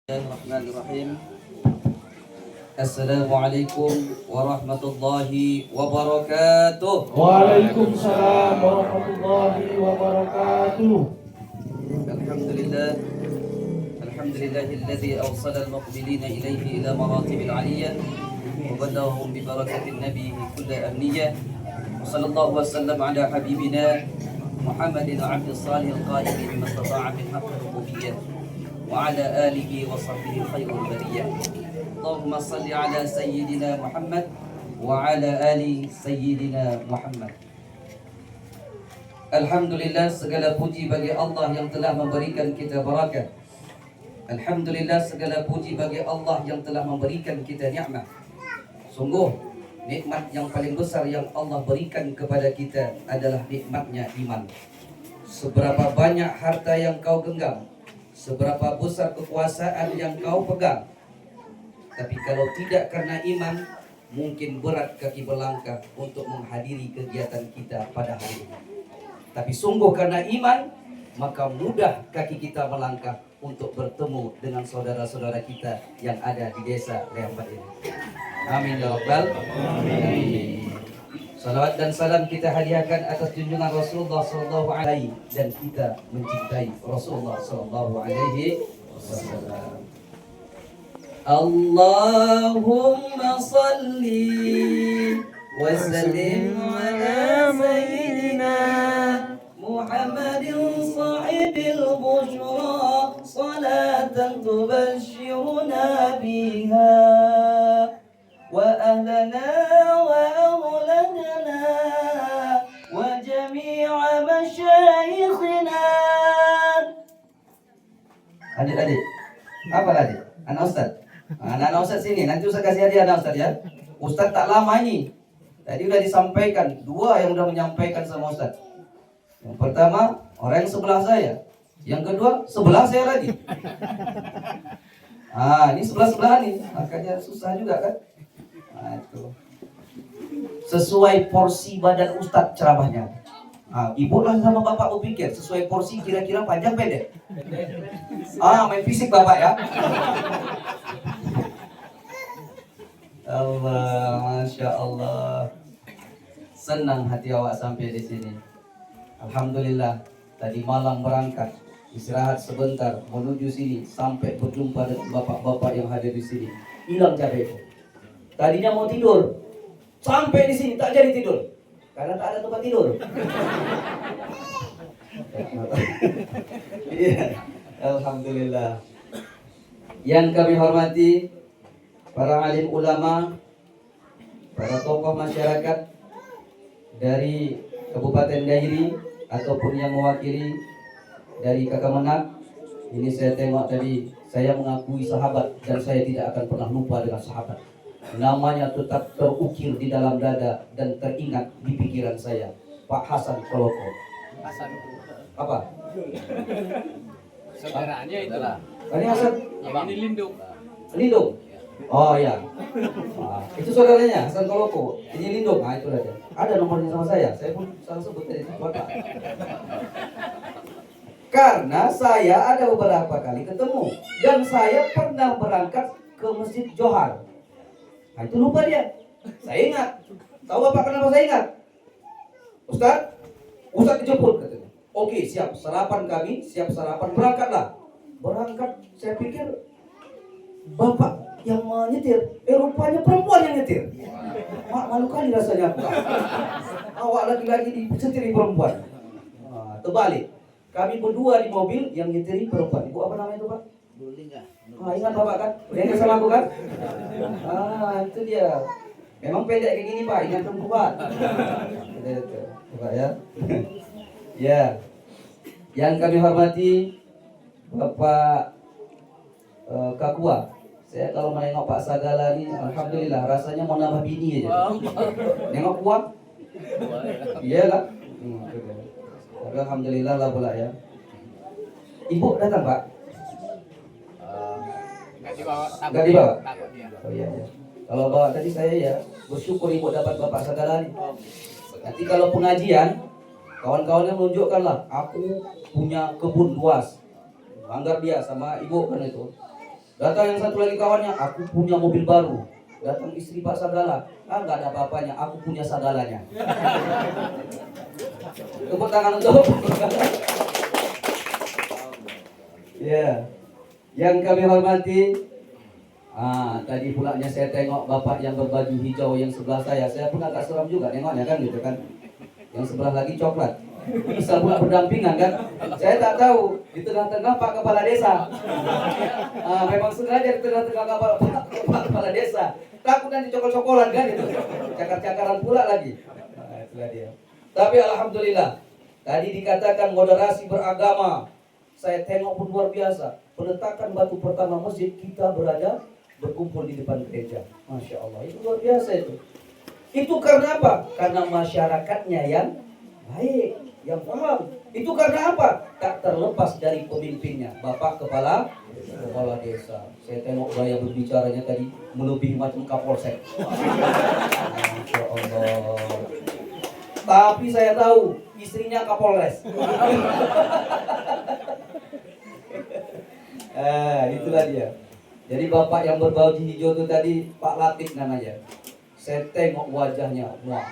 Bismillahirrahmanirrahim. Assalamualaikum warahmatullahi wabarakatuh. Waalaikumsalam warahmatullahi wabarakatuh. Alhamdulillah. Alhamdulillahilladzi awsala al-muqbilina ilayhi ila maratibil 'aliyyah wa ballahum bi barakatin nabiy kulla amniyah. Wa sallallahu wasallam ala habibina Muhammadin 'abdis salih al-qail bima istata'a min haqqi rububiyyah wa ala alihi wa sahbihi khairul bariyah. Allahumma salli ala sayyidina Muhammad wa ala ali sayyidina Muhammad. Alhamdulillah, segala puji bagi Allah yang telah memberikan kita barakah. Alhamdulillah, segala puji bagi Allah yang telah memberikan kita nikmat. Sungguh nikmat yang paling besar yang Allah berikan kepada kita adalah nikmatnya iman. Seberapa banyak harta yang kau genggam, seberapa besar kekuasaan yang kau pegang, tapi kalau tidak karena iman, mungkin berat kaki berlangkah untuk menghadiri kegiatan kita pada hari ini. Tapi sungguh karena iman, maka mudah kaki kita melangkah untuk bertemu dengan saudara-saudara kita yang ada di desa Leambat ini. Amin ya rabbal alamin. Salawat dan salam kita hadiahkan atas junjungan Rasulullah sallallahu alaihi dan kita mencintai Rasulullah sallallahu alaihi wasallam. Allahumma salli wa sallim ala sayyidina Muhammadin sahibil bushra salatan tubashshiruna biha wa ahlana wa awladana wa jami'a masyayikhina. Adik-adik, apa adik? Anak Ustaz? Anak Ustaz sini, nanti Ustaz kasih hadiah anak Ustaz ya. Ustaz tak lama ini. Tadi udah disampaikan, dua yang udah menyampaikan sama Ustaz. Yang pertama, orang yang sebelah saya. Yang kedua, sebelah saya lagi. Ini sebelah-sebelah nih, makanya susah juga kan. Itu. Sesuai porsi badan Ustaz ceramahnya. Ibu lah sama bapak berpikir sesuai porsi kira-kira panjang pendek. Main fisik bapak ya. Allah, masya Allah. Senang hati awak sampai di sini. Alhamdulillah. Tadi malam berangkat, istirahat sebentar, menuju sini sampai berjumpa dengan bapak-bapak yang hadir di sini. Hilang capek. Tadinya mau tidur, sampai di sini tak jadi tidur karena tak ada tempat tidur. Iya, alhamdulillah. Yang kami hormati para alim ulama, para tokoh masyarakat dari Kabupaten Dairi ataupun yang mewakili dari Kakamenak. Ini saya tengok tadi, saya mengakui sahabat dan saya tidak akan pernah lupa dengan sahabat. Namanya tetap terukir di dalam dada dan teringat di pikiran saya. Pak Hasan Koloko. Hasan Apa? saudaranya itu lah. Ini Hasan? Yang ini Lindung. Lindung? Oh ya. Itu saudaranya Hasan Koloko. Ini Lindung. Itu aja. Ada nomornya sama saya. Saya pun salah sebut tadi. Bapak. Karena saya ada beberapa kali ketemu dan saya pernah berangkat ke Masjid Johar. Itu lupa dia. Saya ingat. Tahu Bapak kenapa saya ingat? Ustaz dijemput katanya. Oke, siap. Sarapan kami, siap sarapan, berangkatlah. Berangkat, saya pikir Bapak yang menyetir, rupanya perempuan yang nyetir. Malu kali rasanya. Awak lagi-lagi disetiri perempuan. Terbalik. Kami berdua di mobil, yang nyetiri perempuan. Ibu apa namanya itu Pak? Ingat Bapak kan? Yang sama aku kan? Itu dia. Memang pendek kayak gini Pak, ingat perempuan. Itu, Pak ya. Ya. Yang kami hormati Bapak Kakua. Saya kalau menengok Pak Sagala ini, alhamdulillah rasanya mau nambah bini aja. Nengok kuat. Iya lah. Alhamdulillah lah pula ya. Ibu datang Pak? Enggak dibawa? Takut dia. Oh iya. Kalau bawa tadi saya ya bersyukur ibu dapat Bapak Sagala nih. Nanti kalau pengajian, kawan-kawannya menunjukkanlah aku punya kebun luas. Bangga dia sama ibu kan itu. Datang yang satu lagi kawannya, aku punya mobil baru. Datang istri Pak Sagala, nggak ada apa-apanya, aku punya sagalanya. Tepuk tangan untuk. Ya, yang kami hormati, tadi pulanya saya tengok bapak yang berbaju hijau yang sebelah saya pun agak seram juga nengoknya kan gitu kan. Yang sebelah lagi coklat, bisa pula berdampingan kan. Saya tak tahu di tengah-tengah Pak Kepala Desa. Memang sengaja di tengah-tengah kepala desa. Takut nanti cokol-cokolan kan itu. Cakar-cakaran pula lagi. Itulah dia. Tapi alhamdulillah, tadi dikatakan moderasi beragama. Saya tengok pun luar biasa. Peletakan batu pertama masjid kita berkumpul di depan gereja. Masya Allah, itu luar biasa itu. Itu karena apa? Karena masyarakatnya yang baik, yang paham. Itu karena apa? Tak terlepas dari pemimpinnya, Bapak Kepala Desa. Saya tengok gaya berbicaranya tadi melebihi macam Kapolsek. Masya Allah. Tapi saya tahu istrinya Kapolres. Itulah dia. Jadi bapak yang berbaju hijau itu tadi Pak Latif namanya. Saya tengok wajahnya, wah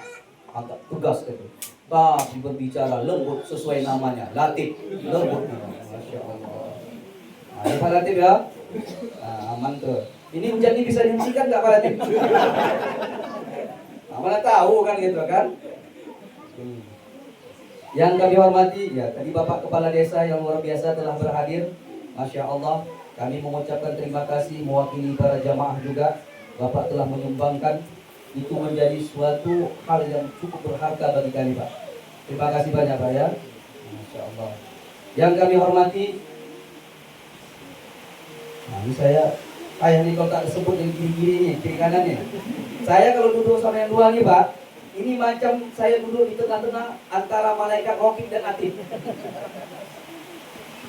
agak tegas itu. Tapi berbicara lembut sesuai namanya, Latif, lembut. Masya Allah. Ini Pak Latif ya. Aman tuh. Ini hujan ini bisa dihentikan nggak Pak Latif? Mana tahu kan gitu kan. Yang kami hormati, ya tadi Bapak Kepala Desa yang luar biasa telah berhadir. Masya Allah, kami mengucapkan terima kasih mewakili para jamaah juga. Bapak telah menyumbangkan, itu menjadi suatu hal yang cukup berharga bagi kami Pak. Terima kasih banyak Pak ya. Masya Allah. Yang kami hormati, ini saya nih kalau tak sebut yang kiri-kiri nih, kiri kanannya. Saya kalau duduk sama yang dua nih Pak, ini macam saya duduk di tengah-tengah antara malaikat Rokib dan Atid.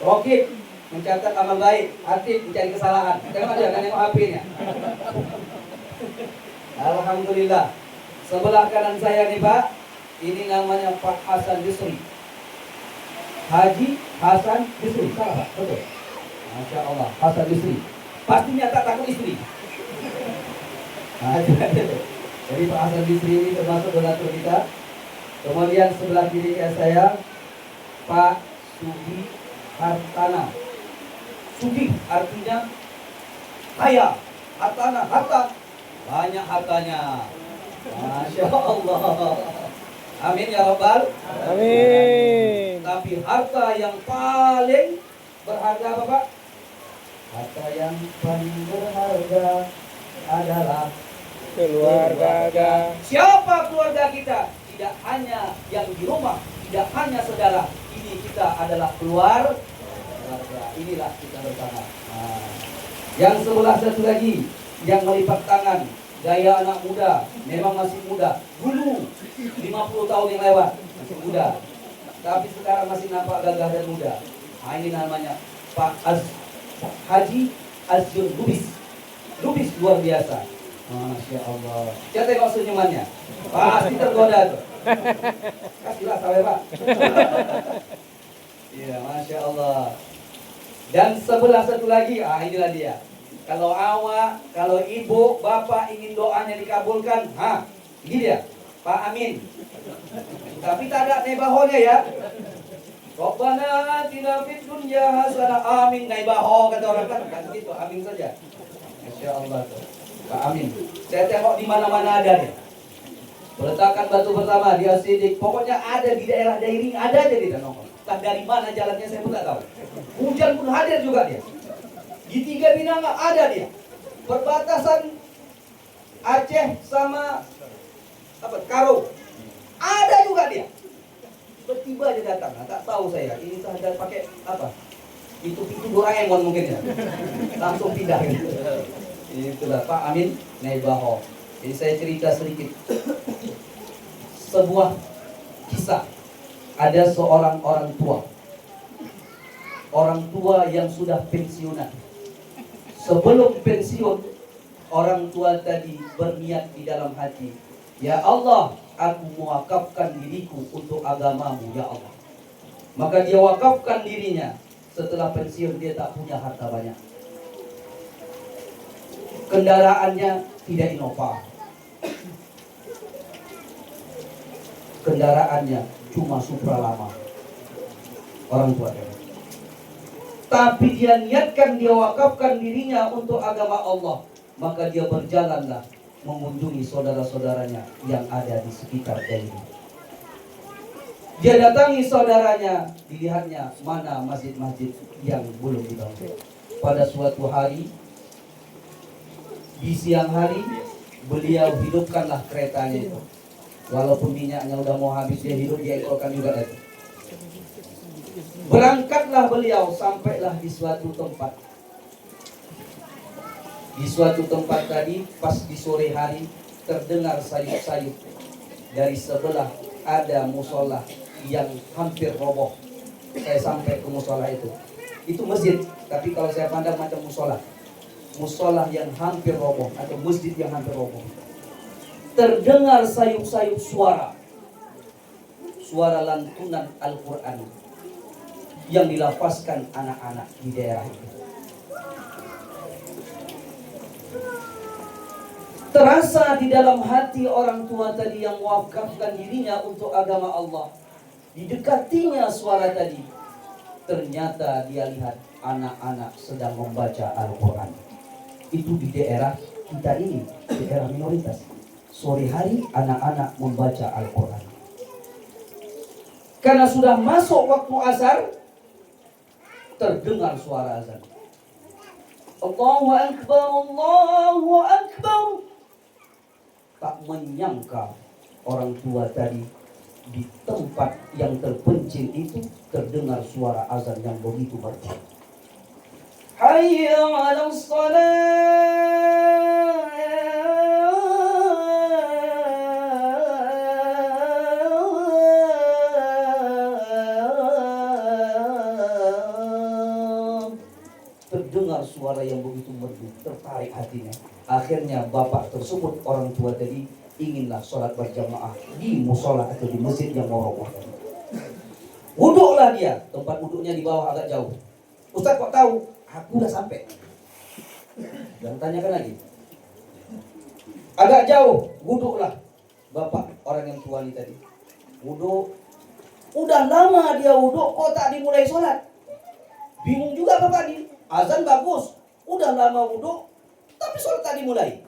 Rokib mencatat amal baik, Atid mencari kesalahan. Tengok aja kan nengok HP-nya. Alhamdulillah. Sebelah kanan saya nih Pak, ini namanya Pak Hasan Bisri. Haji Hasan Bisri, salah Pak, betul. Masya Allah, Hasan Bisri. Pastinya tak takut istri. Jadi Pak Hasan Bisri ini termasuk donatur kita. Kemudian sebelah kiri saya Pak Sugi Hartana. Sugi artinya kaya, hartana, harta, banyak hartanya. Masya Allah. Amin ya Rabbal. Amin. Tapi harta yang paling berharga apa Pak? Harta yang paling berharga adalah keluarga. Siapa keluarga kita? Tidak hanya yang di rumah, tidak hanya saudara. Ini kita adalah keluarga. Inilah kita bersama. Yang sebelah satu lagi, yang melipat tangan, gaya anak muda, memang masih muda. Dulu 50 tahun yang lewat masih muda, tapi sekarang masih nampak gagah dan muda. Ini namanya Pak Haji Azjun Lubis. Lubis luar biasa. Masya Allah. Saya tengok senyumannya, pasti tergoda tuh. Kasihlah sawe Pak. Iya, Masya Allah. Dan sebelah satu lagi, inilah dia. Kalau awak, kalau ibu, bapak ingin doanya dikabulkan, ini dia, Pak Amin. Tapi tak ada nebahonya ya. Rabbana atina fid dunya hasanah, amin, naibaho kata orang kan gitu, amin saja. Masya Allah tuh. Pak Amin. Saya tengok di mana-mana ada nih. Peletakan batu pertama di Asidik, pokoknya ada di daerah Dairing, ada aja di Tanong. Entah dari mana jalannya saya pun tak tahu. Hujan pun hadir juga dia. Di Tiga Binanga ada dia. Perbatasan Aceh sama Karo. Ada juga dia. Tiba-tiba aja datang. Tak tahu saya. Ini saja pakai apa? Itu Doraemon mungkin ya. Langsung pindah gitu. Itulah Pak Amin Naibaho. Jadi saya cerita sedikit. Sebuah kisah. Ada seorang orang tua yang sudah pensiunan. Sebelum pensiun, orang tua tadi berniat di dalam hati, ya Allah, aku mewakafkan diriku untuk agamamu ya Allah. Maka dia wakafkan dirinya. Setelah pensiun dia tak punya harta banyak. Kendaraannya tidak Innova. Kendaraannya cuma Supra lama. Orang tua dia. Tapi dia niatkan, dia wakafkan dirinya untuk agama Allah. Maka dia berjalanlah mengunjungi saudara-saudaranya yang ada di sekitar dia. Dia datangi saudaranya, dilihatnya mana masjid-masjid yang belum dibangun. Pada suatu hari, di siang hari, beliau hidupkanlah keretanya itu. Walaupun minyaknya udah mau habis, dia hidup, dia ekorkan juga itu. Berangkatlah beliau, sampailah di suatu tempat. Di suatu tempat tadi, pas di sore hari, terdengar sayup-sayup. Dari sebelah ada musola yang hampir roboh. Saya sampai ke musola itu. Itu masjid, tapi kalau saya pandang macam musola. Musola yang hampir roboh, atau masjid yang hampir roboh. Terdengar sayup-sayup suara. Suara lantunan Al-Quran yang dilafazkan anak-anak di daerah itu. Terasa di dalam hati orang tua tadi yang mewakafkan dirinya untuk agama Allah. Didekatinya suara tadi. Ternyata dia lihat anak-anak sedang membaca Al-Quran. Itu di daerah kita ini, daerah minoritas. Sore hari anak-anak membaca Al-Quran. Karena sudah masuk waktu asar, terdengar suara azan. Allahu Akbar, Allahu Akbar. Tak menyangka orang tua tadi di tempat yang terpencil itu terdengar suara azan yang begitu merdu. Hayya 'alas shalah. Terdengar suara yang begitu merdu, tertarik hatinya. Akhirnya bapak tersebut, orang tua tadi, inginlah sholat berjamaah di musola atau di masjid yang mau roboh. Wuduklah dia, tempat wuduknya di bawah agak jauh. Ustaz kok tahu? Aku udah sampai. Dan tanyakan lagi. Agak jauh, wuduklah bapak orang yang tua ini tadi. Wuduk. Udah lama dia wuduk, kok tak dimulai sholat? Bingung juga bapak ini. Azan bagus, udah lama wuduk, tapi sholat tak dimulai.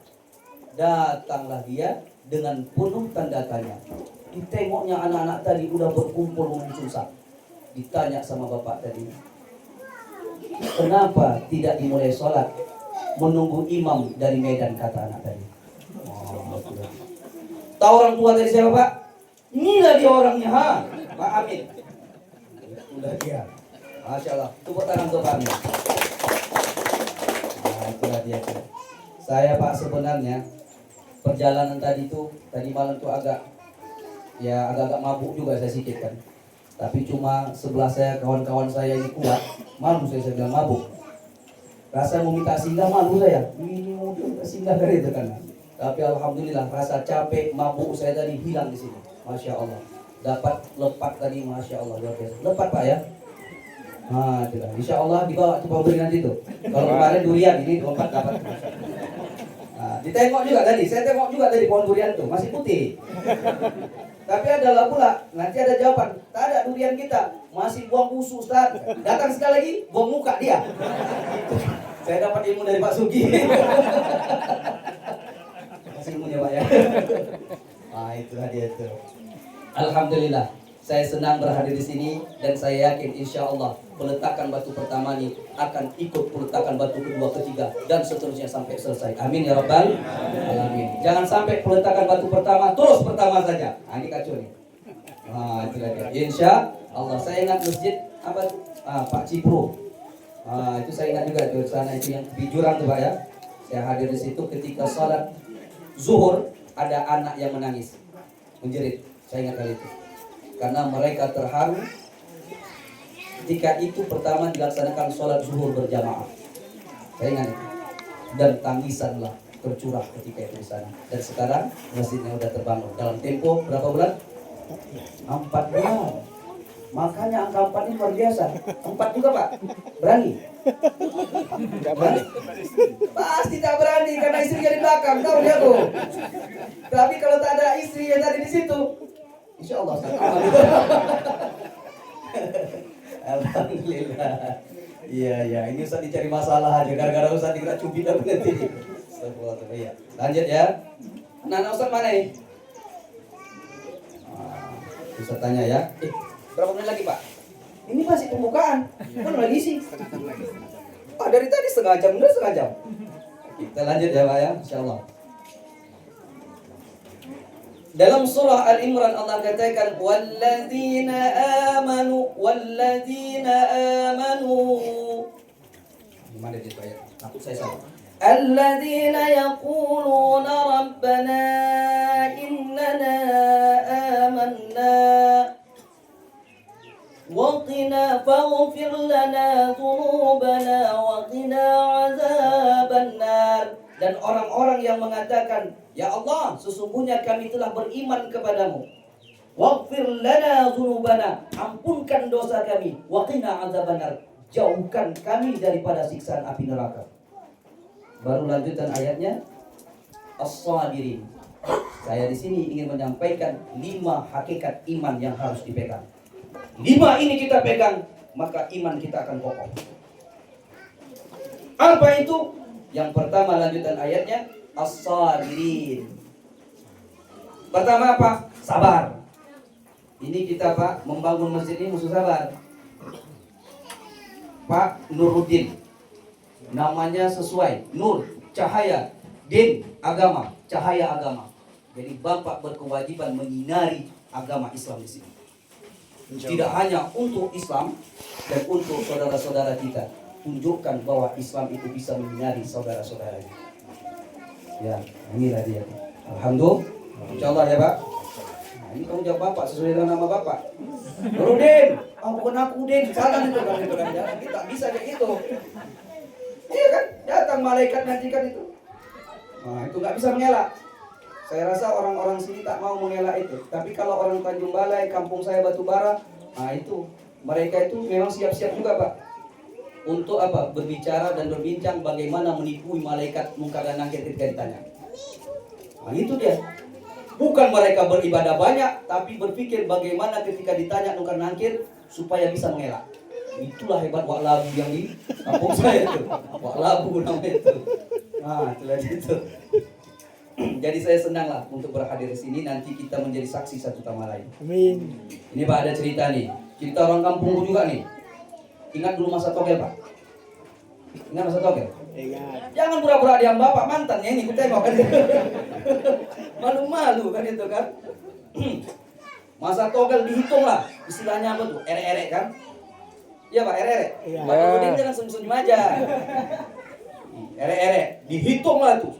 Datanglah dia dengan penuh tanda tanya. Ditengoknya anak-anak tadi udah berkumpul susah. Ditanya sama bapak tadi, kenapa tidak dimulai sholat? Menunggu imam dari Medan, kata anak tadi. Oh, tahu orang tua tadi siapa pak? Inilah dia orangnya, ha? Pak Amin. Udah dia. Masya Allah. Tepuk tangan untuk Pak Amin. Nah, itulah dia. Saya pak sebenarnya perjalanan tadi malam tuh agak mabuk juga saya sikit kan. Tapi cuma sebelah saya kawan-kawan saya ini kuat, malu saya bilang mabuk. Rasa mau minta singgah malu saya. Ini mau singgah dari itu kan. Tapi alhamdulillah rasa capek mabuk saya tadi hilang di sini. Masya Allah. Dapat lepat tadi, masya Allah luar biasa. Lepat pak ya. Nah, itulah. Insya Allah dibawa ke pemberi nanti tuh. Kalau kemarin durian, ini lompat dapat. Nah, ditengok juga tadi, saya tengok juga tadi pohon durian tuh masih putih. Tapi adalah pula nanti ada jawaban, tak ada durian kita, masih buang usus Ustaz. Datang sekali lagi, buang muka dia. Saya dapat ilmu dari Pak Sugi. Masih ilmunya Pak ya. Nah, itulah dia tuh. Alhamdulillah. Saya senang berhadir di sini dan saya yakin insya Allah peletakan batu pertama ini akan ikut peletakan batu kedua, ketiga dan seterusnya sampai selesai. Amin ya Rabbal Alamin. Jangan sampai peletakan batu pertama terus pertama saja. Nah, ini kacau nih. Nah, itu dia. Insya Allah saya ingat masjid apa? Pak Cipro. Itu saya ingat juga tuh sana itu yang di jurang tuh Pak ya. Saya hadir di situ ketika sholat zuhur ada anak yang menangis, menjerit. Saya ingat kali itu. Karena mereka terharu ketika itu pertama dilaksanakan sholat zuhur berjamaah. Saya ingat itu. Dan tangisanlah tercurah ketika itu di sana. Dan sekarang masjidnya sudah terbangun dalam tempo berapa bulan? 4 bulan. Makanya angka 4 ini luar biasa. 4 juga Pak? Berani? Tidak berani. Pasti tak berani karena ulang tahun ya tuh. Tapi kalau tak ada istri yang tadi di situ, insya Allah Ustaz. Alhamdulillah. Iya, ini Ustaz dicari masalah aja. Gara-gara Ustaz dikira cubit apa nanti. Astagfirullah. Iya. Lanjut ya. Anak Ustaz mana nih? Ustaz tanya ya. Berapa menit lagi Pak? Ini masih pembukaan. Kan lagi sih. Dari tadi setengah jam, udah setengah jam. Kita lanjut ya Pak ya, insyaallah. Dalam surah Al-Imran Allah katakan walladzina amanu gimana dia ayat? Takut saya salah. Alladzina yaquluna rabbana innana amanna wa qina faghfir lana dhunubana wa qina azabannar. Dan orang-orang yang mengatakan, ya Allah, sesungguhnya kami telah beriman kepadamu. Waghfir lana dzunubana, ampunkan dosa kami. Wa qina azabannar, jauhkan kami daripada siksaan api neraka. Baru lanjutan ayatnya, as-sabirin. Saya di sini ingin menyampaikan 5 hakikat iman yang harus dipegang. 5 ini kita pegang, maka iman kita akan kokoh. Apa itu? Yang pertama lanjutan ayatnya as-sabirin. Pertama apa? Sabar. Ini kita Pak membangun masjid ini musuh sabar. Pak Nuruddin. Namanya sesuai. Nur, cahaya. Din, agama. Cahaya agama. Jadi Bapak berkewajiban menyinari agama Islam di sini. Tidak hanya untuk Islam dan untuk saudara-saudara kita. Tunjukkan bahwa Islam itu bisa menyinari saudara-saudaranya. Ya, inilah dia. Alhamdulillah. Insyaallah ya Pak. Nah, ini tanggung jawab Bapak sesuai dengan nama Bapak. Nurudin, bukan aku Din. Salah itu kan itu kan. Kita bisa kayak gitu. Iya kan? Datang malaikat nanti kan itu. Nah, itu nggak bisa mengelak. Saya rasa orang-orang sini tak mau mengelak itu. Tapi kalau orang Tanjung Balai, kampung saya Batubara, nah itu mereka itu memang siap-siap juga Pak. Untuk apa? Berbicara dan berbincang bagaimana menipu malaikat mungkar dan nakir ketika ditanya. Nah itu dia. Bukan mereka beribadah banyak, tapi berpikir bagaimana ketika ditanya mungkar nakir supaya bisa mengelak. Itulah hebat wak labu yang di kampung saya itu. Wak labu namanya itu. Nah itulah itu. Jadi saya senang lah untuk berhadir di sini. Nanti kita menjadi saksi satu sama lain. Amin. Ini Pak ada cerita nih. Cerita orang kampungku juga nih. Ingat dulu masa togel Pak? Ingat masa togel? Ingat. Jangan pura-pura diam Bapak, mantannya ini ku tengok kan. Malu-malu kan itu kan. Masa togel dihitung lah. Istilahnya apa tuh? Erek-erek kan? Iya Pak, erek-erek. Iya. Pak Nurdin jangan senyum-senyum aja. Erek-erek, dihitung lah tuh.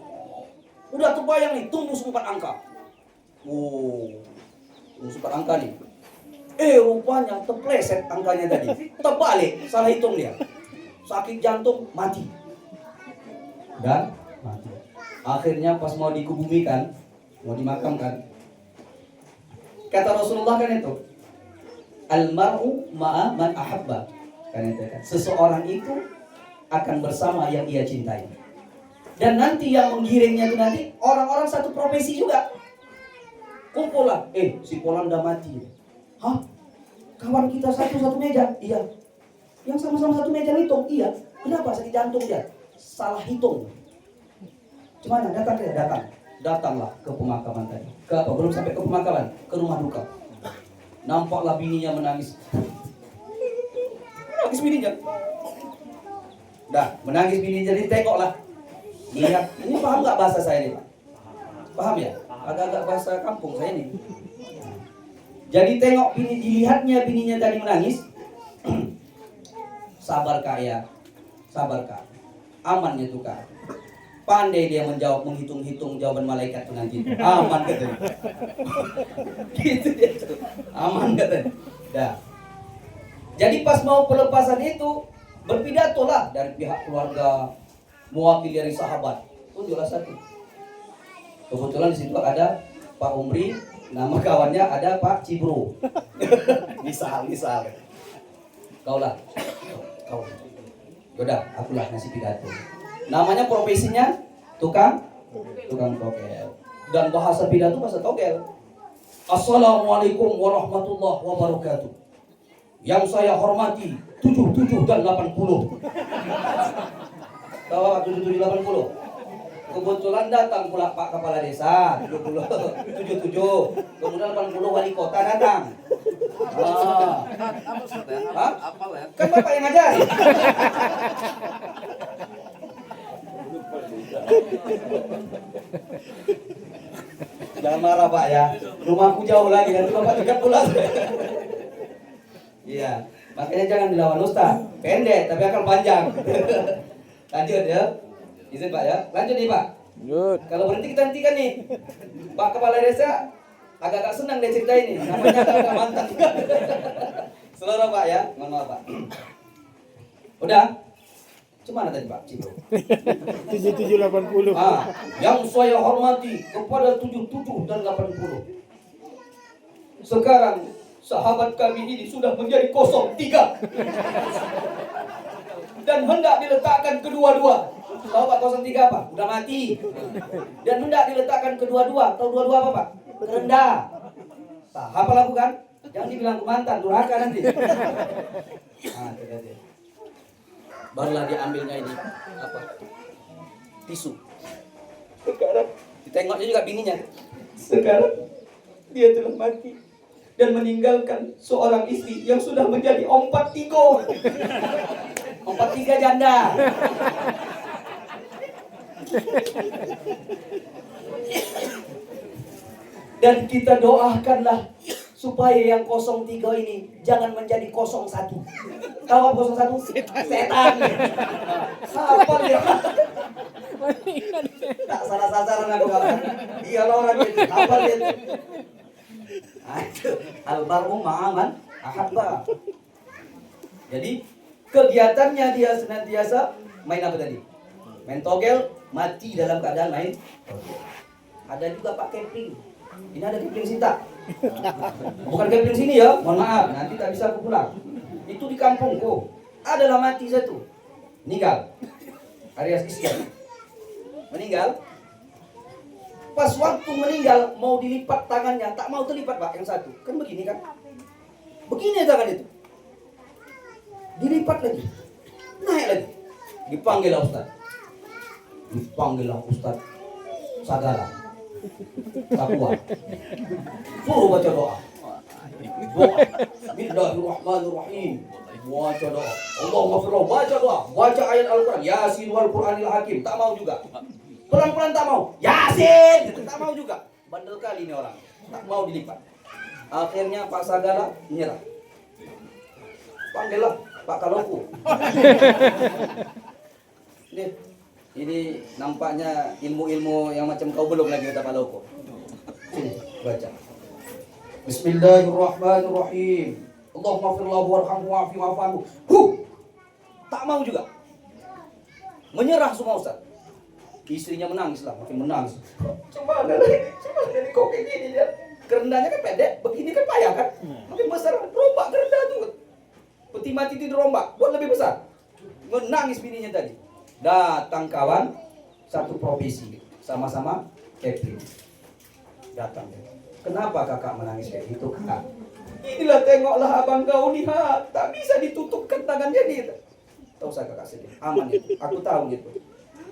Udah terbayang nih, tunggu 4 angka. Tunggu 4 angka nih. Rupanya terpleset angkanya tadi. Terbalik, salah hitung dia. Sakit jantung, mati. Dan mati. Akhirnya pas mau dikubumikan, mau dimakamkan, kata Rasulullah kan itu, almar'u ma'a man ahabba. Kan itu kan. Seseorang itu akan bersama yang ia cintai. Dan nanti yang menggiringnya itu nanti orang-orang satu profesi juga. Kumpul lah, si Polan udah mati. Hah? Kawan kita satu meja? Iya. Yang sama-sama satu meja hitung? Iya. Kenapa sakit jantung dia? Salah hitung. Gimana? Datang dia? Datanglah ke pemakaman tadi. Ke apa? Belum sampai ke pemakaman, ke rumah duka. Nampaklah bininya menangis. Menangis bininya. Menangis bininya, jadi tengoklah. Lihat, ini paham nggak bahasa saya ini Pak? Paham ya? Agak-agak bahasa kampung saya ini. Jadi tengok dilihatnya bininya tadi menangis. Sabar Kak ya. Sabar Kak. Amannya tuh Kak. Pandai dia menjawab, menghitung-hitung jawaban malaikat nanti. Aman katanya. Gitu dia tuh. Aman katanya. Jadi pas mau pelepasan itu berpidato lah dari pihak keluarga, mewakili dari sahabat. Itu jelas satu. Kebetulan di situ ada Pak Umri, nama kawannya ada Pak Cibro. misal. Kau. Yaudah, akulah ngasih pidato. Namanya profesinya tukang Tukang togel. Dan bahasa pidato bahasa togel. Assalamualaikum warahmatullahi wabarakatuh. Yang saya hormati 77 dan 80. Tahu apa 77 80? Kebetulan datang pula Pak Kepala Desa 77. Kemudian 80 wali kota datang. Apa ya? Kan Bapak yang ngajar. Jangan marah Pak ya. Rumahku jauh lagi dan Bapak dekat pula. Iya, makanya jangan dilawan Ustaz. Pendek tapi akal panjang. Lanjut ya. Izin Pak ya. Lanjut nih Pak. Lanjut. Kalau berhenti kita hentikan nih. Pak Kepala Desa agak-agak senang dia cerita ini. Namanya agak mantap. Seluruh Pak ya. Mohon maaf Pak. Udah? Cuma tadi Pak Cibro. 7780. Yang saya hormati kepada 77 dan 80. Sekarang sahabat kami ini sudah menjadi 03. Dan hendak diletakkan kedua-dua. Tahu Pak 03 apa? Udah mati. Dan hendak diletakkan kedua-dua. Tahu dua-dua apa Pak? Rendah. Nah, apa lakukan? Jangan dibilang kemantan, durhaka nanti. Nah, barulah diambilnya ini apa? Tisu. Sekarang ditengoknya juga bininya. Sekarang dia telah mati dan meninggalkan seorang istri yang sudah menjadi 43. 43 janda. Dan kita doakanlah supaya yang 03 ini jangan menjadi 01. Tahu apa 01? Setan. Apa dia? Tak salah sasaran aku kawan. Dia orang itu. Apa dia? Albaru ma'aman ahabba. Jadi kegiatannya dia senantiasa main apa tadi? Main togel, mati dalam keadaan main togel. Ada juga Pak camping. Ini ada camping Sinta. Bukan camping sini ya, mohon maaf, nanti tak bisa aku pulang. Itu di kampungku. Adalah mati satu. Meninggal. Arias Isyan. Meninggal. Pas waktu meninggal mau dilipat tangannya, tak mau terlipat Pak yang satu. Kan begini kan? Begini tangan itu. Dilipat lagi. Naik lagi. Dipanggil lah Ustaz. Dipanggil lah Ustaz Sagala. Tak kuat. Suruh baca doa. Bismillahirrahmanirrahim. Baca doa. Allahumma firman. Baca doa. Baca ayat Al-Quran. Yasin wal Quranil Hakim. Tak mau juga. Pelan-pelan tak mau. Yasin. Tak mau juga. Bandel kali ini orang. Tak mau dilipat. Akhirnya Pak Sagala menyerah. Panggillah Pak Kaloku. Ini nampaknya ilmu-ilmu yang macam kau belum lagi kata Pak Loko. Sini, baca. Bismillahirrahmanirrahim. Allahumma firlahu warhamhu wa'afi wa'afanhu. Tak mau juga. Menyerah semua Ustaz. Istrinya menangis lah, makin menangis. Cuma dari kok kayak gini dia. Kerendahnya kan pendek, begini kan payah kan. Makin besar, rombak kerendah tuh. Peti mati itu dirombak, buat lebih besar. Menangis bininya tadi. Datang kawan satu profesi, sama-sama catering. Datang. Kenapa kakak menangis kayak gitu kak? Inilah tengoklah abang kau nih, tak bisa ditutupkan tangannya dia. Tahu saya kakak sedih, aman itu, aku tahu gitu.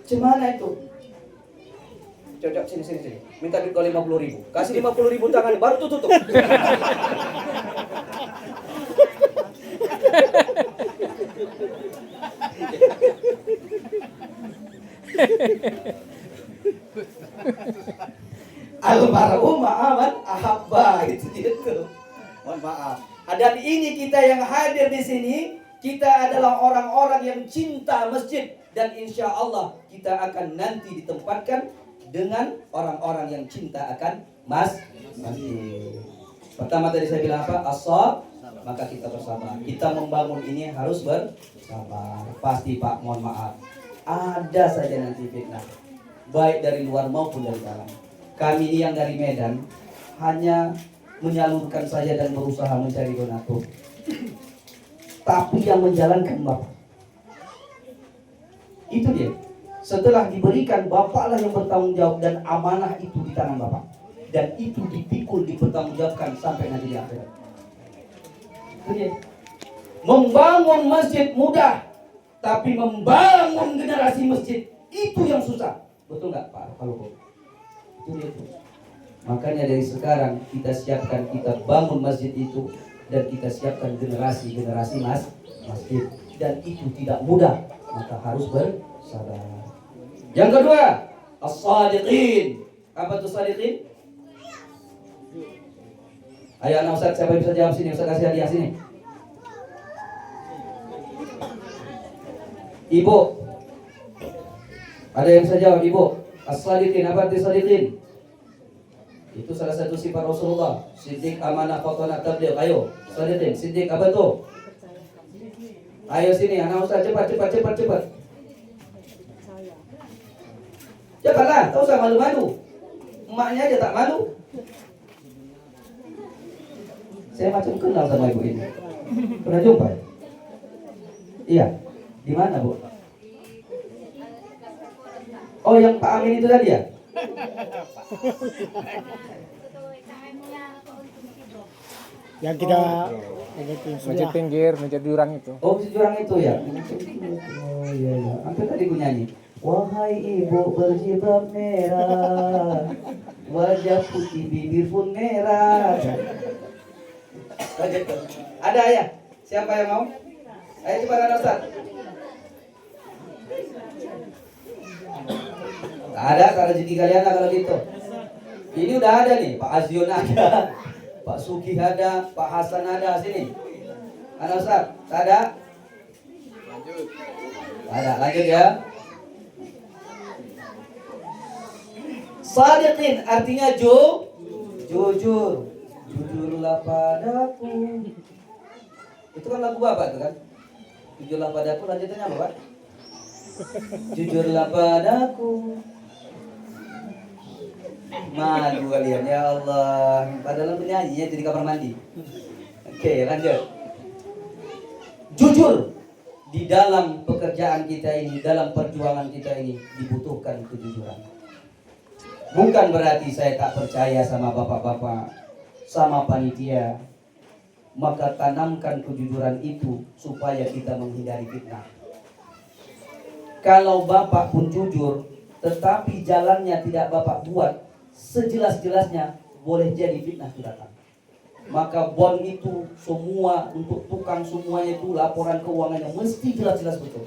Cemana itu? Cocok sini. Minta duit kau 50.000. Kasih 50.000 tangan, baru tutup. Almarhum ma'aman ahabba itu. Mohon maaf. Dan ini kita yang hadir di sini, kita adalah orang-orang yang cinta masjid dan insya Allah kita akan nanti ditempatkan dengan orang-orang yang cinta akan masjid. Pertama tadi saya bilang apa? As-shab, maka kita bersabar. Kita membangun ini harus bersabar. Pasti Pak, mohon maaf. Ada saja nanti fitnah, baik dari luar maupun dari dalam. Kami ini yang dari Medan hanya menyalurkan saja dan berusaha mencari donatur. Tapi yang menjalankan Bapak. Itu dia. Setelah diberikan, bapaklah yang bertanggung jawab dan amanah itu di tangan bapak. Dan itu dipikul, dipertanggungjawabkan sampai nanti di akhirat. Itu dia. Membangun masjid mudah, tapi membangun generasi masjid itu yang susah. Betul nggak Pak? Kalau itu dia tuh. Makanya dari sekarang kita siapkan, kita bangun masjid itu, dan kita siapkan generasi masjid. Dan itu tidak mudah, maka harus bersabar. Yang kedua, as-sadiqin. Apa itu sadiqin? Ayo anak Ustaz, siapa yang bisa jawab sini? Ustaz kasih hadiah sini. Ibu, ada yang bisa jawab? Ibu, as-sadiqin. Apa itu sadiqin? Itu salah satu sifat Rasulullah. Siddiq, amanah, fatanah, tabligh. Ayo, sadiqin. Siddiq apa tuh? Ayo sini, anak Ustaz, cepat. Cepatlah, tak usah malu-malu. Emaknya aja tak malu. Saya macam kenal sama ibu ini. Pernah jumpa? Iya. Di mana, Bu? Oh, yang Pak Amin itu tadi ya? Yang kita Masjid pinggir, masjid jurang itu. Oh, si jurang itu ya? Oh iya. Sampai tadi ku nyanyi. Wahai ibu berjilbab merah, wajah putih bibir pun merah. Ada ya? Siapa yang mau? Ayo cepat ada Ustaz. Ada rezeki kalian kalau gitu. Ini udah ada nih, Pak Azion ada, Pak Suki ada, Pak Hasan ada, sini. Ada Ustaz? Ada? Lanjut. Ada, lanjut ya. Sadiqin artinya jujur. Jujurlah padaku. Itu kan lagu Bapak tuh kan? Jujurlah padaku, lanjutannya apa Pak? Jujurlah padaku. Malu kalian ya Allah. Padahal penyanyinya jadi kamar mandi. Oke, lanjut. Jujur di dalam pekerjaan kita ini, dalam perjuangan kita ini dibutuhkan kejujuran. Bukan berarti saya tak percaya sama bapak-bapak, sama panitia. Maka tanamkan kejujuran itu supaya kita menghindari fitnah. Kalau bapak pun jujur, tetapi jalannya tidak bapak buat sejelas-jelasnya, boleh jadi fitnah itu datang. Maka bon itu semua untuk tukang semuanya itu laporan keuangannya mesti jelas-jelas betul.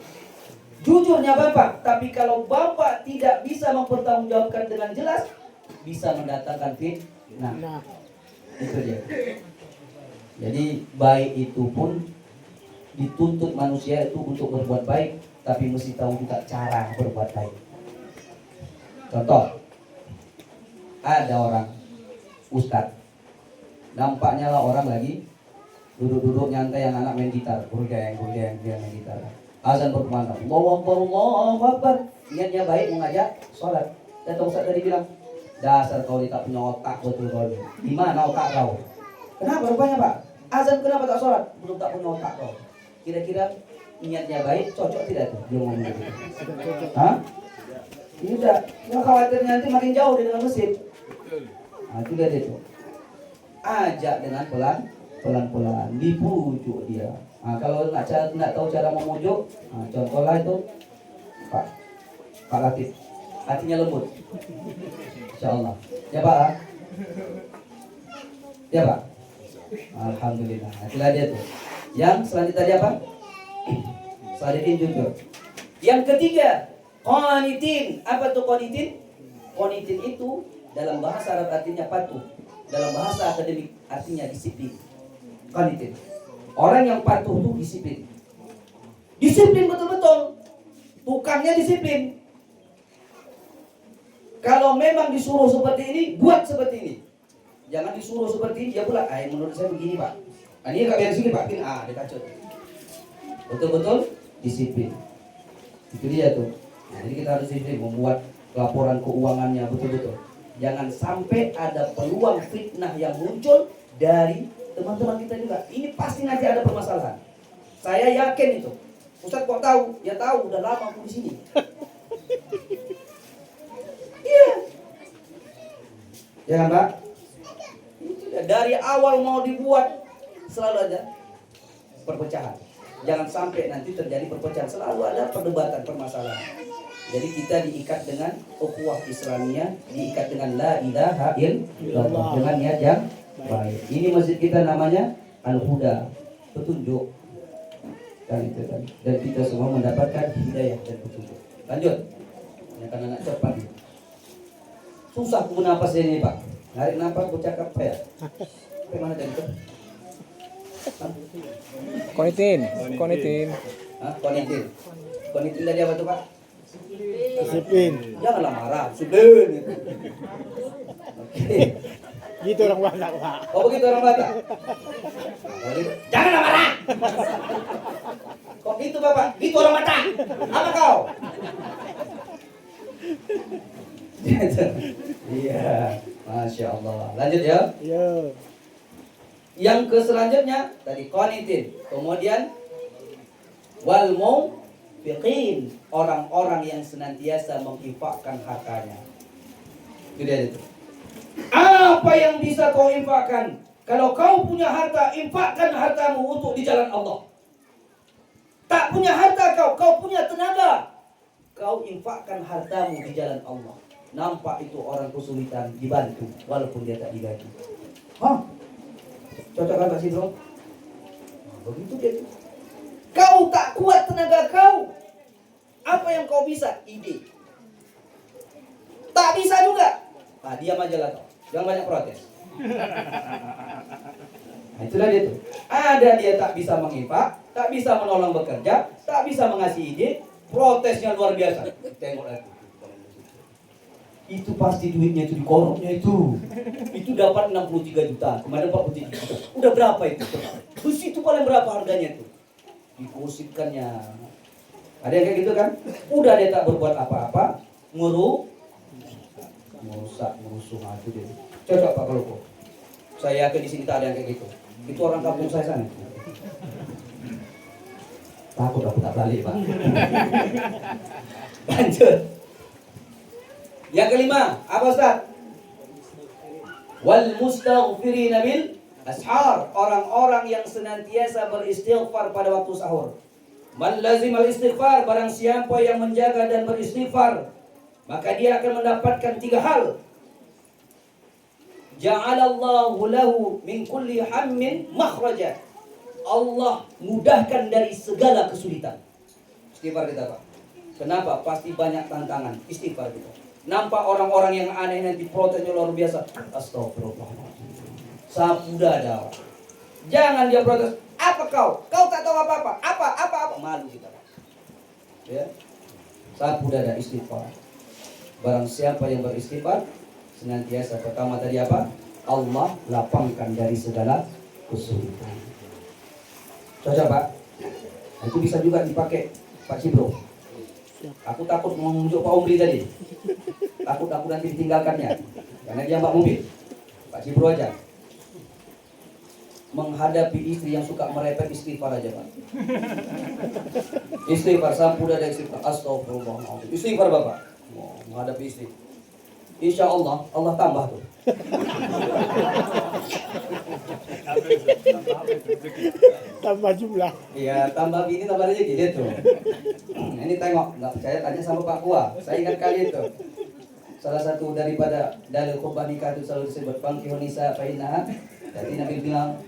Jujurnya bapak, tapi kalau bapak tidak bisa mempertanggungjawabkan dengan jelas, bisa mendatangkan fitnah. Itu dia. Jadi baik itu pun dituntut manusia itu untuk berbuat baik, tapi mesti tahu juga cara berbuat baik. Contoh, ada orang ustadz, nampaknya lah orang lagi duduk-duduk nyantai yang anak main gitar, gurgeng main gitar. Azan berkumandang, Allahu Akbar. Niatnya baik mengajak sholat. Dan Ustaz tadi bilang, dasar kau tak punya otak betul kau. Di mana otak kau? Kenapa rupanya Pak? Azan kenapa tak sholat? Belum tak punya otak kau. Kira-kira niatnya baik, cocok tidak tuh? Dia ngomong gitu. Hah? Tidak. Nggak khawatir nanti makin jauh dengan masjid. Nah, itu dia tuh. Ajak dengan pelan-pelan, dibujuk dia. Nah, kalau nggak tahu cara memujuk, nah, contohlah itu Pak Latif, hatinya lembut, insyaallah. Ya Pak, ya Pak. Alhamdulillah. Nah, itulah dia tuh. Yang selanjutnya tadi apa? Sadiqin jujur. Yang ketiga, qanitin. Apa tuh qanitin? Qanitin itu dalam bahasa Arab artinya patuh. Dalam bahasa akademik artinya disiplin. Qanitin. Orang yang patuh itu disiplin. Disiplin betul-betul. Tukangnya disiplin. Kalau memang disuruh seperti ini, buat seperti ini. Jangan disuruh seperti ini, dia pula, menurut saya begini Pak. Ini gak beres ini Pak, dia kacau. Betul-betul disiplin. Itu dia tuh. Nah, jadi kita harus disiplin membuat laporan keuangannya betul-betul. Jangan sampai ada peluang fitnah yang muncul dari teman-teman kita juga. Ini pasti nanti ada permasalahan. Saya yakin itu. Ustaz kok tahu? Ya tahu, udah lama aku di sini. Iya. Ya kan, Pak? Dari awal mau dibuat selalu ada perpecahan. Jangan sampai nanti terjadi perpecahan, selalu ada perdebatan, permasalahan. Jadi kita diikat dengan ukhuwah Islamiyah, diikat dengan la ilaha illallah, dengan niat yang baik. Ini masjid kita namanya Al-Huda, petunjuk. Dan itu kan. Dan kita semua mendapatkan hidayah dan petunjuk. Lanjut. Ya kan anak cepat. Susah aku napas ini, Pak. Narik napas aku cakap apa ya? Bagaimana tadi itu? Konitin. Hah? Konitin. Konitin tadi apa tuh, Pak? Disiplin. Janganlah marah, disiplin gitu. Oke. Gitu orang Batak, Pak. Oh begitu orang Batak. Janganlah marah. Kok gitu Bapak? Gitu orang Batak. Apa kau? Iya, Masya Allah. Lanjut ya. Iya. Yang ke selanjutnya tadi qanitin, kemudian wal mufiqin, orang-orang yang senantiasa menginfakkan hartanya. Itu dia itu. Apa yang bisa kau infakkan? Kalau kau punya harta, infakkan hartamu untuk di jalan Allah. Tak punya harta kau punya tenaga, kau infakkan hartamu di jalan Allah. Nampak itu orang kesulitan, dibantu walaupun dia tak digaji. Hah? Cocok kan Pak Sidro? Begitu dia. Kau tak kuat tenaga kau. Apa yang kau bisa? Ide. Tak bisa juga. Nah, diam aja lah kau. Jangan banyak protes. Nah, itulah dia tuh. Ada dia tak bisa menginfak, tak bisa menolong bekerja, tak bisa mengasih ide, protesnya luar biasa. Tengok lagi. Itu pasti duitnya itu dikorupnya itu. Itu dapat 63 juta, kemarin 43 juta. Udah berapa itu? Terus itu paling berapa harganya itu? Dikosipkannya. Ada yang kayak gitu kan? Udah dia tak berbuat apa-apa, merusak, merusuh itu dia. Cocok Pak Koloko. Saya yakin di sini tak ada yang kayak gitu. Itu orang kampung saya sana. Takut aku tak balik Pak. Lanjut. Yang kelima, apa Ustaz? Wal mustaghfirina bil ashar, orang-orang yang senantiasa beristighfar pada waktu sahur. Man lazimal istighfar, barang siapa yang menjaga dan beristighfar, maka dia akan mendapatkan 3 hal. Ja'alallahu lahu min kulli hammin makhraja. Allah mudahkan dari segala kesulitan. Istighfar kita Pak. Kenapa? Pasti banyak tantangan. Istighfar kita. Nampak orang-orang yang aneh nanti protesnya luar biasa. Astagfirullahaladzim. Sapu dada. Jangan dia protes. Apa kau? Kau tak tahu apa-apa. Apa? Malu kita. Ya. Sapu dada, istighfar. Barang siapa yang beristighfar, senantiasa pertama tadi apa? Allah lapangkan dari segala kesulitan. Cocok Pak? Itu bisa juga dipakai Pak Cibro. Aku takut mau menunjuk Pak Umri tadi. Takut aku nanti ditinggalkannya. Karena dia Mbak mobil. Pak Cibro aja. Menghadapi istri yang suka merepet, istighfar aja Pak. Istighfar, sapu dada istighfar. Astagfirullahaladzim. Istighfar Bapak. Menghadapi istri. Insya Allah, Allah tambah tuh. Tambah jumlah. Iya, tambah gini tambah aja gini tuh. Ini tengok, nggak percaya tanya sama Pak Kua. Saya ingat kali itu. Salah satu daripada dalil khutbah nikah itu selalu disebut fangkihun nisa fa innaha. Jadi Nabi bilang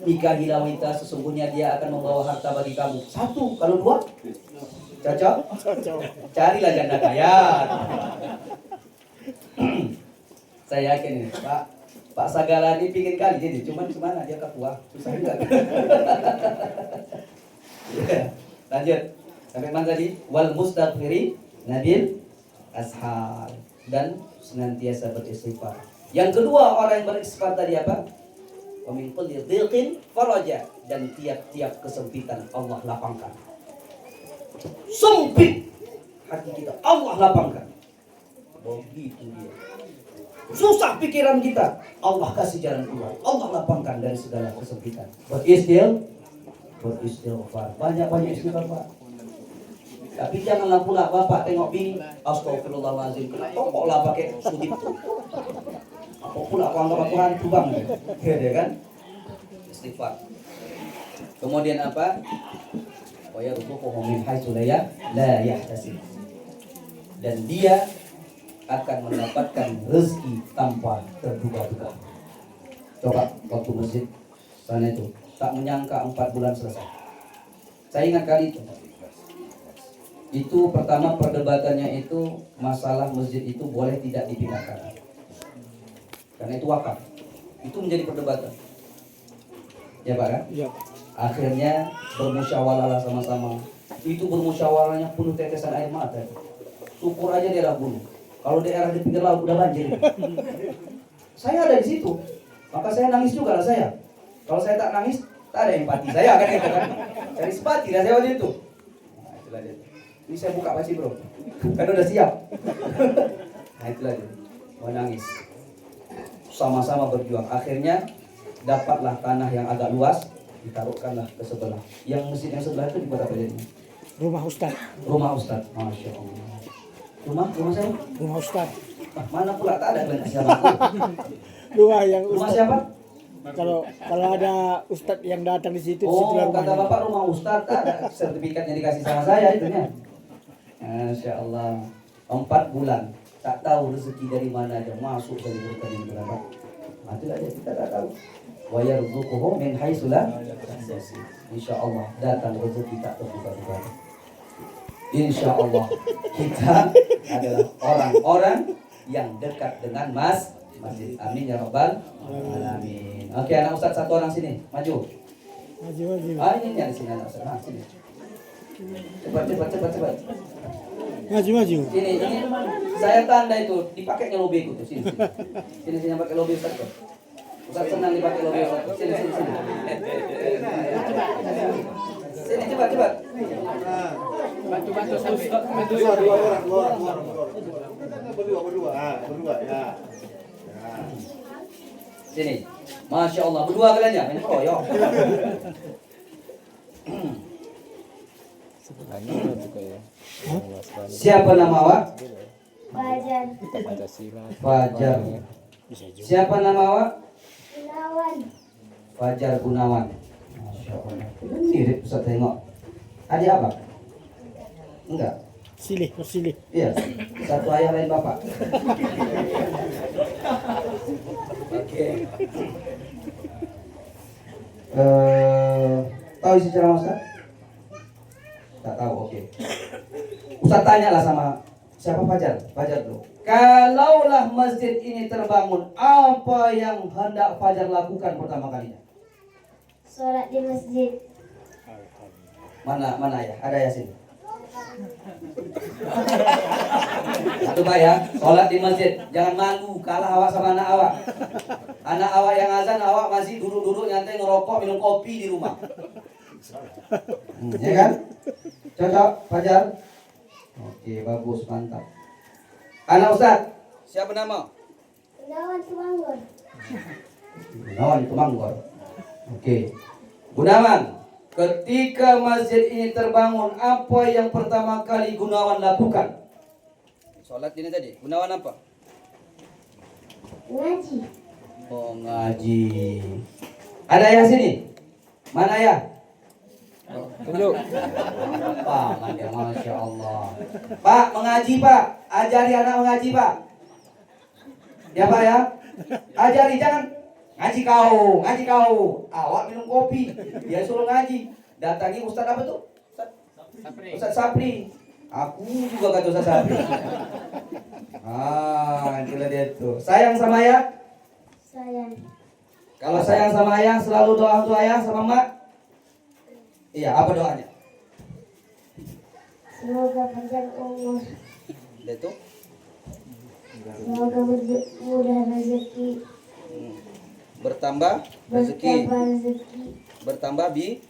nikahilah wanita, sesungguhnya dia akan membawa harta bagi kamu. 1, kalau 2 cocok? Cocok. Carilah janda kaya. Saya yakin ini Pak Sagala ini pingin kali jadi, cuman kemana dia ketua, susah juga. Ya, lanjut sampai mana tadi? Wal mustaghfiri nabil ashar, dan senantiasa beristighfar. Yang kedua orang yang beristighfar tadi apa? Wa min kulli dhiqin faraja, dan tiap-tiap kesempitan Allah lapangkan. Sempit hati kita Allah lapangkan. Begitu dia. Susah pikiran kita, Allah kasih jalan keluar. Allah lapangkan dari segala kesempitan. Beristighfar, banyak-banyak istighfar Pak. Tapi janganlah pula bapak tengok bini, astagfirullahaladzim, kenapa kok lah pakai sudip tuh? Apa pula aku anggap aku hantu bang? Ya kan? Istighfar. Kemudian apa? Wa yarzuquhu min haitsu la yahtasib. Dan dia akan mendapatkan rezeki tanpa terduga-duga. Coba waktu masjid sana itu tak menyangka 4 bulan selesai. Saya ingat kali itu pertama perdebatannya itu masalah masjid itu boleh tidak dipindahkan karena itu wakaf. Itu menjadi perdebatan ya Pak kan? Ya. Akhirnya bermusyawarah sama-sama. Itu bermusyawarahnya penuh tetesan air mata. Syukur aja daerah bunuh. Kalau daerah di pinggir laut udah banjir. Saya ada di situ, maka saya nangis juga lah saya. Kalau saya tak nangis, tak ada empati saya kan itu kan. Cari simpati lah saya waktu itu. Nah, itulah dia. Ini saya buka pasti bro, kan udah siap. Nah itulah dia. Mau nangis. Sama-sama berjuang. Akhirnya dapatlah tanah yang agak luas, ditaruhkanlah ke sebelah. Yang masjid yang sebelah itu dibuat apa jadinya? Rumah Ustad. Rumah Ustad. Masya Allah. Rumah siapa? Rumah Ustad. Mana pula tak ada kelihatan siapa? Rumah yang Rumah Ustad. siapa? Kalau ada Ustad yang datang di situ, Oh, situlah kata rumahnya. bapak rumah Ustad, tak ada sertifikatnya dikasih sama saya itunya. Masya Allah. 4 bulan tak tahu rezeki dari mana aja masuk dari berkah berapa. Itulah dia, kita tak tahu. Wa yarzuquhu min haitsu la yahtasib. Insyaallah datang rezeki tak terduga-duga. Insyaallah kita adalah orang-orang yang dekat dengan masjid. Amin ya rabbal alamin. Oke, anak Ustaz satu orang sini, maju. Maju. Ini di sini anak Ustaz. Nah, sini. Cepat. Maju. Sini. Saya tanda itu dipakainya lobby itu sini. Sini pakai lobby Ustaz tuh. Ustaz senang dipakai lobby Ustaz. Sini. Sini cepat. Bantu sampai. Dua orang. Berdua ya. Sini. Masya Allah, berdua kalian ya, main keroyok. Sebelahnya juga ya. Siapa nama awak? Fajar. Pancasila. Fajar. Siapa nama awak? Gunawan. Fajar Gunawan. Masya Allah. Mirip Ustaz tengok. Adik apa? Enggak. Persilih. Iya. Satu ayah lain bapak. Oke. Tahu isi ceramah Ustaz? Tak tahu. Oke. Ustaz tanyalah sama siapa Fajar dulu. Kalaulah masjid ini terbangun, apa yang hendak Fajar lakukan pertama kalinya? Sholat di masjid. Mana ya? Ada ya sini. Satu Pak ya, sholat di masjid. Jangan malu, kalah awak sama anak awak. Anak awak yang azan, awak masih duduk-duduk nyantai ngerokok, minum kopi di rumah. Ya kan? Cocok, Fajar? Oke, bagus, mantap. Anak Ustaz, siapa nama? Gunawan Tumanggur. Gunawan Tumanggur. Oke. Gunawan, ketika masjid ini terbangun, apa yang pertama kali Gunawan lakukan? Sholat ini tadi, Gunawan apa? Ngaji. Oh, ngaji. Ada yang sini? Mana ya? Tunjuk. Pak, ya, Masya Allah. Pak, mengaji Pak. Ajari anak mengaji Pak. Ya Pak ya. Ajari, jangan ngaji kau. Awak minum kopi. Dia suruh ngaji. Datangi Ustaz apa tuh? Ustaz Sapri. Aku juga kata Ustaz Sapri. Itulah dia tuh. Sayang sama ayah? Sayang. Kalau sayang sama ayah, selalu doa untuk ayah sama mak? Iya, apa doanya? Semoga panjang umur. Itu? Semoga mudah rezeki. Bertambah Bertambah rezeki. Bertambah bi.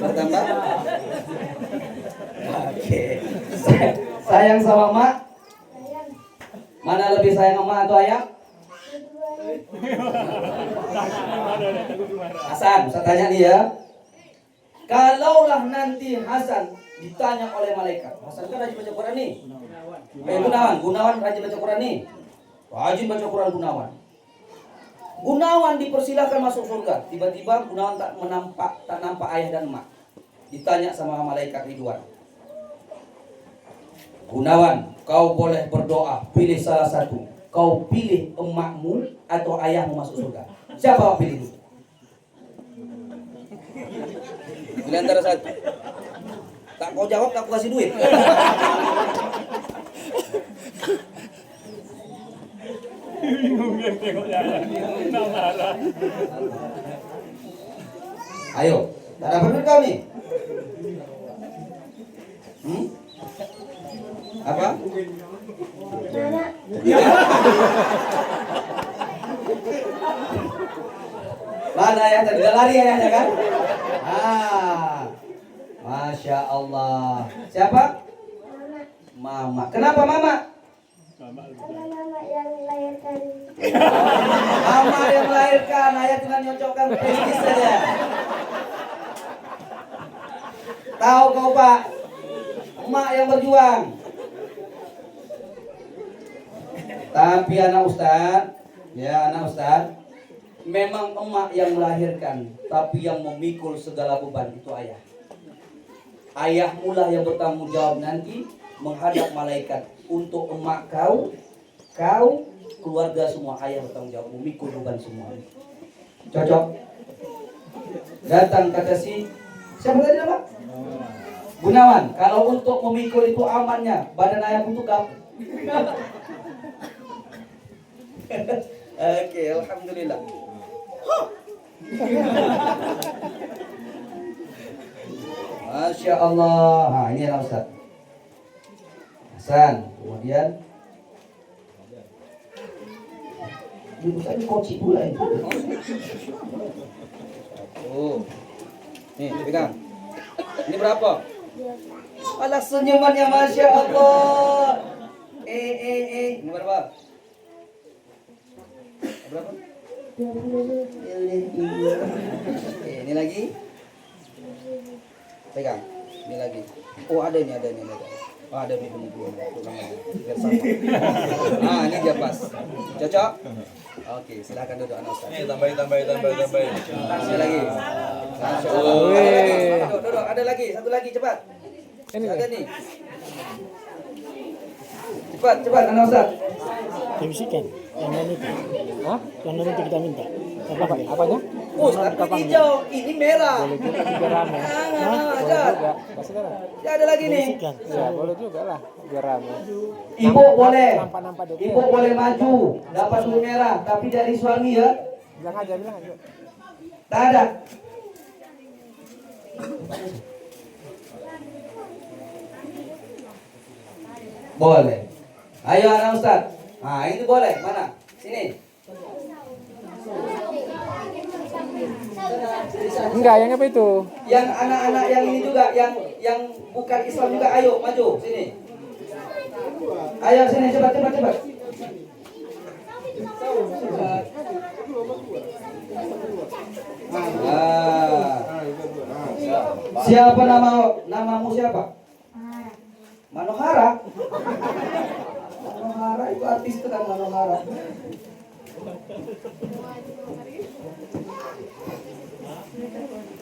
Bertambah. Oke. Sayang sama mak? Sayang. Mana lebih sayang sama atau ayah? Keduanya. Hasan, saya tanya nih ya. Kalaulah nanti Hasan ditanya oleh malaikat, Hasan kan rajin baca Quran nih. Gunawan rajin baca Quran nih. Rajin baca Quran Gunawan. Gunawan dipersilahkan masuk surga. Tiba-tiba Gunawan tak nampak ayah dan emak. Ditanya sama malaikat Ridwan. Gunawan, kau boleh berdoa, pilih salah satu. Kau pilih emakmu atau ayahmu masuk surga. Siapa kau pilih? Pilih antara satu. Tak kau jawab, tak kau kasih duit. Ayo, tak dapat duit kau nih. Apa? Mama. Mana ya tadi lari ayahnya kan? Masya Allah. Siapa? Mama. Kenapa Mama? Karena mama yang melahirkan. Mama yang melahirkan. Ayah cuma nyocokkan prestis saja. Tahu kau Pak? Emak yang berjuang. Tapi anak Ustaz, memang emak yang melahirkan, tapi yang memikul segala beban itu ayah. Ayah mula yang bertanggung jawab nanti menghadap malaikat untuk emak kau, keluarga semua. Ayah bertanggung jawab memikul beban semua. Cocok? Datang kata siapa tadi nama? Gunawan. Kalau untuk memikul itu amannya, badan ayah butuh kau. Oke, alhamdulillah. Masya Allah. Nah, ini adalah Ustaz Hasan. Kemudian ibu saya koci pula itu. Nih, pegang. Ini berapa? Alah senyumannya Masya Allah. Ini berapa? Berapa? 20. Ini lagi. Pegang. Ini lagi. Oh, ada ini. Oh, ada ini belum. Biar sama. Nah, ini dia pas. Cocok? Oke, silakan duduk anak Ustaz. Tambahin. Masih lagi. Masya Allah. Duduk. Ada lagi. Satu lagi cepat. Ada nih. Cepat anak Ustaz. Bisikan yang lain itu. Hah? Yang lain itu kita minta. Apanya? Oh, satu hijau, ini merah. Boleh juga biar rame. Ada. Juga. Kasih kan? Ya, ada lagi nih. Bisikan. Ya, boleh juga lah biar rame. Ibu boleh. Nampak dulu. Ibu boleh maju, dapat bulu merah, tapi dari suami ya. Bilang aja. Tak ada. Boleh. Ayo anak Ustaz. Nah, ini boleh. Mana? Sini. Enggak, yang apa itu? Yang anak-anak yang ini juga, yang bukan Islam juga, ayo maju sini. Ayo sini cepat. Siapa namamu siapa? Manohara. Manohara itu artis itu kan Manohara.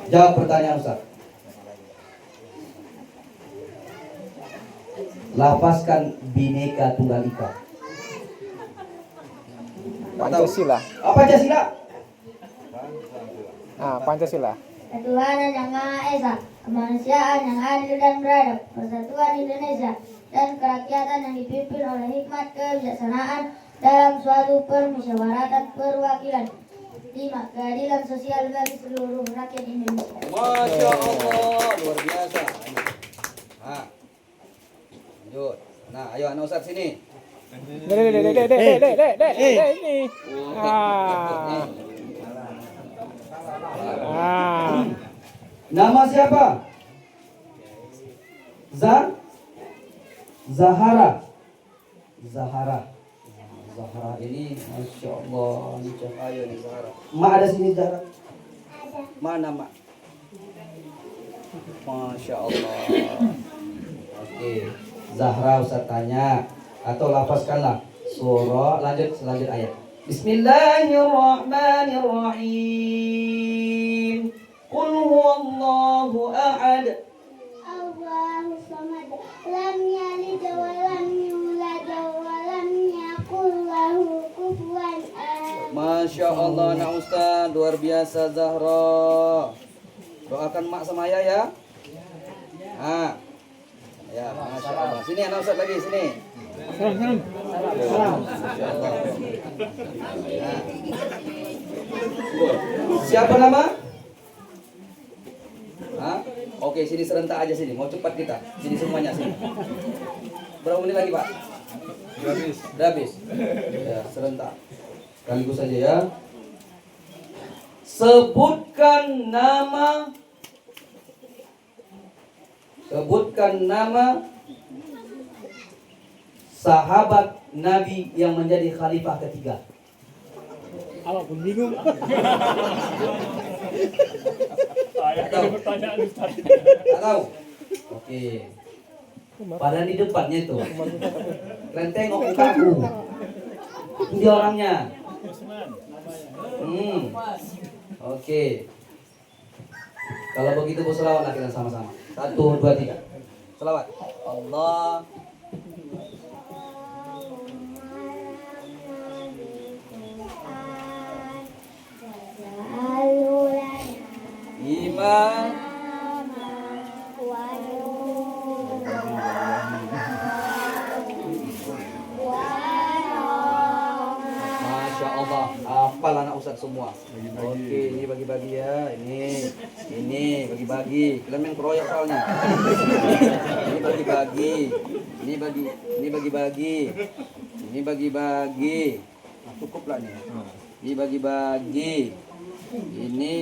Jawab pertanyaan Ustaz. Lapaskan Bhinneka Tunggal Ika. Pancasila. Apa Pancasila? Pancasila. Ketuhanan yang Maha Esa, kemanusiaan yang adil dan beradab, persatuan Indonesia, dan kerakyatan yang dipimpin oleh hikmat kebijaksanaan dalam suatu permusyawaratan perwakilan. 5. Keadilan sosial bagi seluruh rakyat Indonesia. Masya Allah, luar biasa. Nah, lanjut. Nah, ayo anak Ustaz sini. Dek, ini. Nama siapa? Zahara. Zahra ini, Masya Allah, ini cahaya nih Zahra. Mak ada sini Zahra? Ada. Mana Mak? Masya Allah. Oke, Zahra Ustaz tanya atau lafazkanlah surah, lanjut ayat. Bismillahirrahmanirrahim. Qul huwallahu ahad. Allahu samad. Lam yalid wa lam yulad wa lam yakul lahu kufuwan ahad. Masya Allah, anak Ustaz, luar biasa Zahra. Doakan mak sama ayah ya. Ya, Masya Allah. Sini anak Ustaz lagi, sini. Salam. Masya Allah. Siapa nama? Oke, sini serentak aja sini. Mau cepat kita. Sini semuanya sini. Berapa menit lagi, Pak? Udah habis. Ya, serentak. Sekaligus saja ya. Sebutkan nama sahabat Nabi yang menjadi khalifah ketiga. Awak pun bingung. Tak tahu? Oke. Padahal di depannya itu. Kalian tengok muka aku. Itu dia orangnya. Oke. Kalau begitu berselawatlah kita sama-sama. 1, 2, 3. Selawat. Allah. Iman. Masya Allah, hafal anak Ustaz semua. Oke, ini bagi-bagi ya. Ini bagi-bagi. Kalian yang keroyak soalnya. Ini bagi-bagi. Ini bagi-bagi. Ini bagi-bagi. Cukuplah nih. Ini bagi-bagi. Ini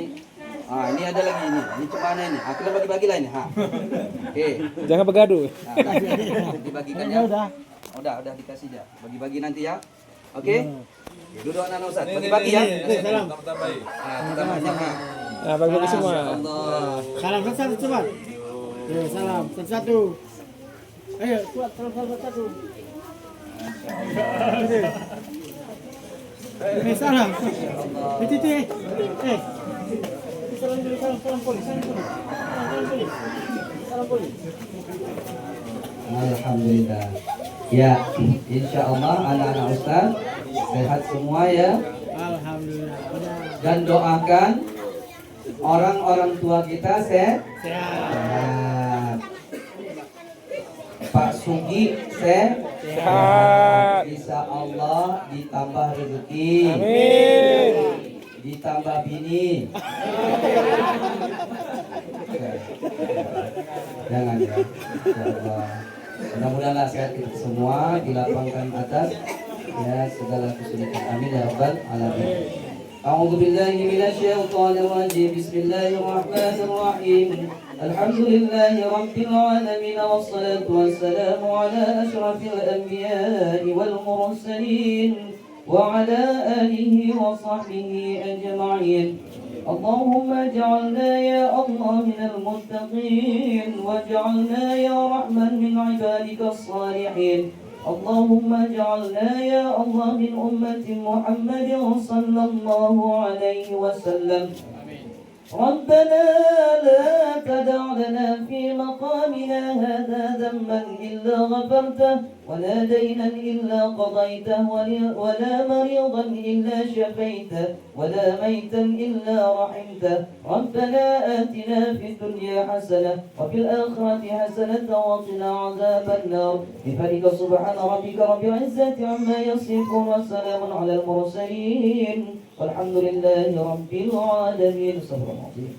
ada lagi ini. Ini cemana ini? Kalian bagi-bagi lah ini. Oke. Jangan bergaduh. Dibagikan ya. Udah dikasih ya. Bagi-bagi nanti ya. Oke. Duduk anak Ustaz. Bagi-bagi ya. Salam. Kita banyak. Nah, bagi-bagi semua. Allah. Salam satu cepat. Salam satu. Ayo, kuat salam satu. Salam. Titi. Salam polis. Alhamdulillah. Ya, insya Allah anak-anak Ustaz sehat semua ya. Alhamdulillah. Dan doakan orang-orang tua kita sehat. Pak Sugi sehat. Insya Allah ditambah rezeki. Amin. Ditambah bini. Jangan ya. Insya Allah. Mudah-mudahan sehat kita semua, dilapangkan atas ya segala kesulitan. Amin ya rabbal alamin. A'udzu billahi minasyaitonir rajim. Bismillahirrahmanirrahim. Alhamdulillahi rabbil alamin wassalatu wassalamu ala asyrafil anbiya'i wal mursalin wa ala alihi wa sahbihi ajma'in. اللهم اجعلنا يا الله من المتقين واجعلنا يا رحمن من عبادك الصالحين. اللهم اجعلنا يا الله من أمة محمد صلى الله عليه وسلم. ربنا لا تدع لنا في مقامنا هذا ذنبا إلا غفرته ولا دينا إلا قضيته ولا مريضا إلا شفيته ولا ميتا إلا رحمته. ربنا آتنا في الدنيا حسنة وفي الآخرة حسنة وقنا عذاب النار. بفضلك سبحان ربك رب العزة عما يصفون وسلام على المرسلين والحمد لله رب العالمين. استغفر الله العظيم.